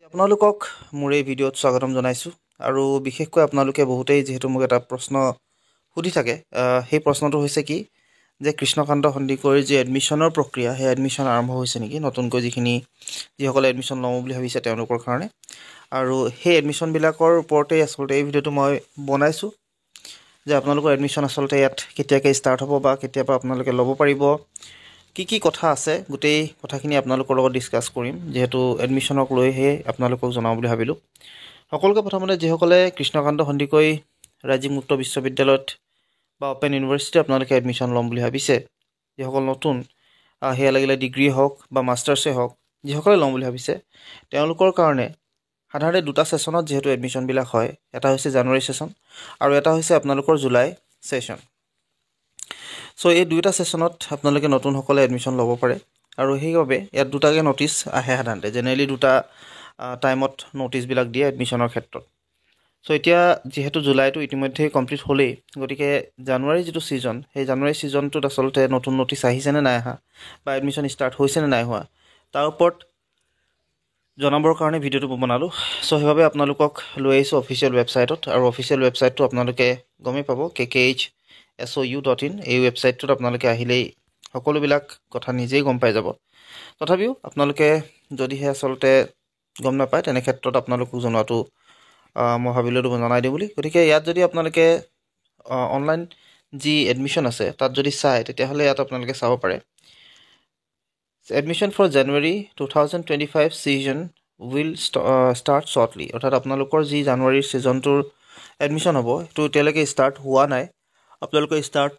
আপোনালোকক মোৰ এই ভিডিঅ'ত স্বাগতম জনাইছোঁ আৰু বিশেষকৈ আপোনালোকে বহুতেই যিহেতু মোক এটা প্ৰশ্ন সুধি থাকে সেই প্ৰশ্নটো হৈছে কি যে কৃষ্ণকান্ত সন্দিকৈৰ যি এডমিশ্যনৰ প্ৰক্ৰিয়া সেই এডমিশ্যন আৰম্ভ হৈছে নেকি নতুনকৈ যিসকলে এডমিশ্যন ল'ম বুলি ভাবিছে তেওঁলোকৰ কাৰণে আৰু সেই এডমিশ্যনবিলাকৰ ওপৰতেই আচলতে এই ভিডিঅ'টো মই বনাইছোঁ যে আপোনালোকৰ এডমিশ্যন আচলতে ইয়াত কেতিয়াকৈ ষ্টাৰ্ট হ'ব বা কেতিয়াবা আপোনালোকে ল'ব পাৰিব কি কথা আছে গোটেই কথাখিনি আপোনালোকৰ লগত ডিছকাছ কৰিম যেহেতু এডমিশ্যনক লৈহে আপোনালোকক জনাওঁ বুলি ভাবিলোঁ সকলোকে প্ৰথমতে যিসকলে কৃষ্ণকান্ত সন্দিকৈ ৰাজ্যিক মুক্ত বিশ্ববিদ্যালয়ত বা অপেন ইউনিভাৰ্চিটি আপোনালোকে এডমিশ্যন ল'ম বুলি ভাবিছে যিসকল নতুন সেয়া লাগিলে ডিগ্ৰী হওক বা মাষ্টাৰ্ছে হওক যিসকলে ল'ম বুলি ভাবিছে তেওঁলোকৰ কাৰণে সাধাৰণতে দুটা ছেশ্যনত যিহেতু এডমিশ্যনবিলাক হয় এটা হৈছে জানুৱাৰী ছেশ্যন আৰু এটা হৈছে আপোনালোকৰ জুলাই ছেশ্যন চ' এই দুয়োটা ছেশ্যনত আপোনালোকে নতুনসকলে এডমিশ্যন ল'ব পাৰে আৰু সেইবাবে ইয়াত দুটাকৈ ন'টিচ আহে সাধাৰণতে জেনেৰেলি দুটা টাইমত ন'টিচবিলাক দিয়ে এডমিশ্যনৰ ক্ষেত্ৰত চ' এতিয়া যিহেতু জুলাইটো ইতিমধ্যেই কমপ্লিট হ'লেই গতিকে জানুৱাৰী যিটো ছিজন সেই জানুৱাৰী ছিজনটোত আচলতে নতুন ন'টিচ আহিছেনে নাই অহা বা এডমিশ্যন ষ্টাৰ্ট হৈছেনে নাই হোৱা তাৰ ওপৰত জনাবৰ কাৰণে ভিডিঅ'টো বনালোঁ চ' সেইবাবে আপোনালোকক লৈ আহিছোঁ অফিচিয়েল ৱেবছাইটত আৰু অফিচিয়েল ৱেবছাইটটো আপোনালোকে গমেই পাব kkh.sou.in এই ৱেবছাইটটোত আপোনালোকে আহিলেই সকলোবিলাক কথা নিজেই গম পাই যাব তথাপিও আপোনালোকে যদিহে আচলতে গম নাপায় তেনে ক্ষেত্ৰত আপোনালোকক জনোৱাটো মই ভাবিলোঁ জনাই দিওঁ বুলি গতিকে ইয়াত যদি আপোনালোকে অনলাইন যি এডমিশ্যন আছে তাত যদি চায় তেতিয়াহ'লে ইয়াত আপোনালোকে চাব পাৰে admission for January 2025 session will start shortly অৰ্থাৎ আপোনালোকৰ যি জানুৱাৰীৰ ছিজনটোৰ এডমিশ্যন হ'ব সেইটো এতিয়ালৈকে ষ্টাৰ্ট হোৱা নাই আপোনালোকৰ ষ্টাৰ্ট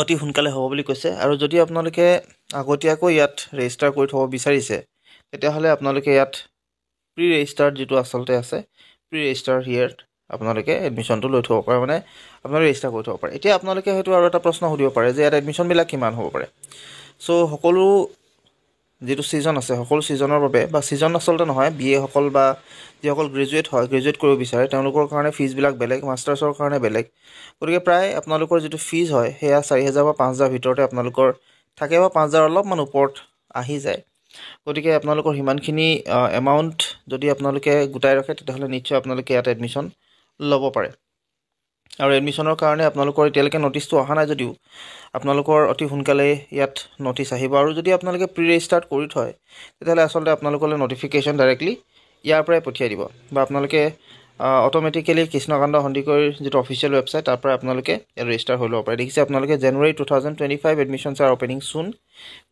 অতি সোনকালে হ'ব বুলি কৈছে আৰু যদি আপোনালোকে আগতীয়াকৈ ইয়াত ৰেজিষ্টাৰ কৰি থ'ব বিচাৰিছে তেতিয়াহ'লে আপোনালোকে ইয়াত প্ৰি ৰেজিষ্টাৰ্ড যিটো আচলতে আছে প্ৰি ৰেজিষ্টাৰ হিয়াৰত আপোনালোকে এডমিশ্যনটো লৈ থ'ব পাৰে মানে আপোনালোকে ৰেজিষ্টাৰ কৰি থ'ব পাৰে এতিয়া আপোনালোকে হয়তো আৰু এটা প্ৰশ্ন সুধিব পাৰে যে ইয়াত এডমিশ্যনবিলাক কিমান হ'ব পাৰে চ' সকলো যিটো ছিজন আছে সকলো ছিজনৰ বাবে বা ছিজন আচলতে নহয় BA সকল বা যিসকল গ্ৰেজুৱেট হয় গ্ৰেজুৱেট কৰিব বিচাৰে তেওঁলোকৰ কাৰণে ফিজবিলাক বেলেগ মাষ্টাৰ্ছৰ কাৰণে বেলেগ গতিকে প্ৰায় আপোনালোকৰ যিটো ফিজ হয় সেয়া 4,000 বা 5,000 ভিতৰতে আপোনালোকৰ থাকে বা 5,000 অলপমান ওপৰত আহি যায় গতিকে আপোনালোকৰ সিমানখিনি এমাউণ্ট যদি আপোনালোকে গোটাই ৰাখে তেতিয়াহ'লে নিশ্চয় আপোনালোকে ইয়াত এডমিশ্যন ল'ব পাৰে আৰু এডমিশ্যনৰ কাৰণে আপোনালোকৰ এতিয়ালৈকে ন'টিচটো অহা নাই যদিও আপোনালোকৰ অতি সোনকালে ইয়াত ন'টিচ আহিব আৰু যদি আপোনালোকে প্ৰি ৰেজিষ্টাৰ্ড কৰি থয় তেতিয়াহ'লে আচলতে আপোনালোকলৈ ন'টিফিকেশ্যন ডাইৰেক্টলি ইয়াৰ পৰাই পঠিয়াই দিব বা আপোনালোকে অট'মেটিকেলি কৃষ্ণকান্ত সন্দিকৈৰ যিটো অফিচিয়েল ৱেবছাইট তাৰ পৰা আপোনালোকে ইয়াত ৰেজিষ্টাৰ হৈ ল'ব পাৰে দেখিছে আপোনালোকে January 2025 admissions are opening soon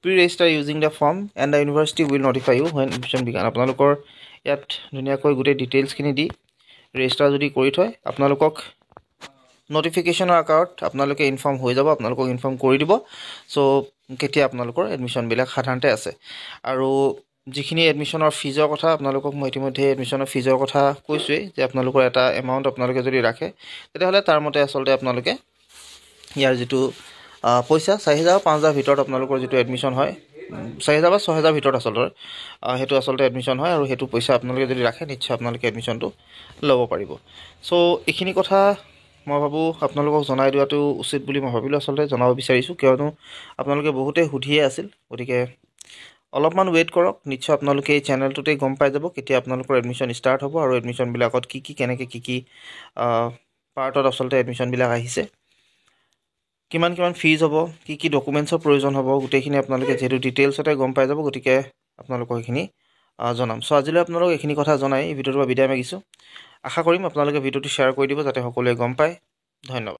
pre register using the form and the university will notify you when admission began আপোনালোকৰ ইয়াত ধুনীয়াকৈ গোটেই ডিটেইলছখিনি দি ৰেজিষ্টাৰ যদি কৰি থয় আপোনালোকক নটিফিকেশ্যনৰ আকাৰত আপোনালোকে ইনফৰ্ম হৈ যাব আপোনালোকক ইনফৰ্ম কৰি দিব চ' কেতিয়া আপোনালোকৰ এডমিশ্যনবিলাক সাধাৰণতে আছে আৰু যিখিনি এডমিশ্যনৰ ফিজৰ কথা আপোনালোকক মই ইতিমধ্যে এডমিশ্যনৰ ফিজৰ কথা কৈছোঁৱেই যে আপোনালোকৰ এটা এমাউণ্ট আপোনালোকে যদি ৰাখে তেতিয়াহ'লে তাৰ মতে আচলতে আপোনালোকে ইয়াৰ যিটো পইচা 4,000 5,000 ভিতৰত আপোনালোকৰ যিটো এডমিশ্যন হয় 4,000 বা 6,000 ভিতৰত আচলতে সেইটো আচলতে এডমিশ্যন হয় আৰু সেইটো পইচা আপোনালোকে যদি ৰাখে নিশ্চয় আপোনালোকে এডমিশ্যনটো ল'ব পাৰিব চ' এইখিনি কথা মই ভাবোঁ আপোনালোকক জনাই দিয়াটো উচিত বুলি মই ভাবিলোঁ আচলতে জনাব বিচাৰিছোঁ কিয়নো আপোনালোকে বহুতেই সুধিয়ে আছিল গতিকে অলপমান ৱেইট কৰক নিশ্চয় আপোনালোকে এই চেনেলটোতেই গম পাই যাব কেতিয়া আপোনালোকৰ এডমিশ্যন ষ্টাৰ্ট হ'ব আৰু এডমিশ্যনবিলাকত কেনেকৈ কি পাৰ্টত আচলতে এডমিশ্যনবিলাক আহিছে কিমান ফিজ হ'ব কি ডকুমেণ্টছৰ প্ৰয়োজন হ'ব গোটেইখিনি আপোনালোকে যিহেতু ডিটেইলছতে গম পাই যাব গতিকে আপোনালোকক এইখিনি জনাম চ' আজিলৈ আপোনালোক এইখিনি কথা জনাই এই ভিডিঅ'টোৰ পৰা বিদায় মাগিছোঁ আশা কৰিম আপোনালোকে ভিডিঅ'টো শ্বেয়াৰ কৰি দিব যাতে সকলোৱে গম পায় ধন্যবাদ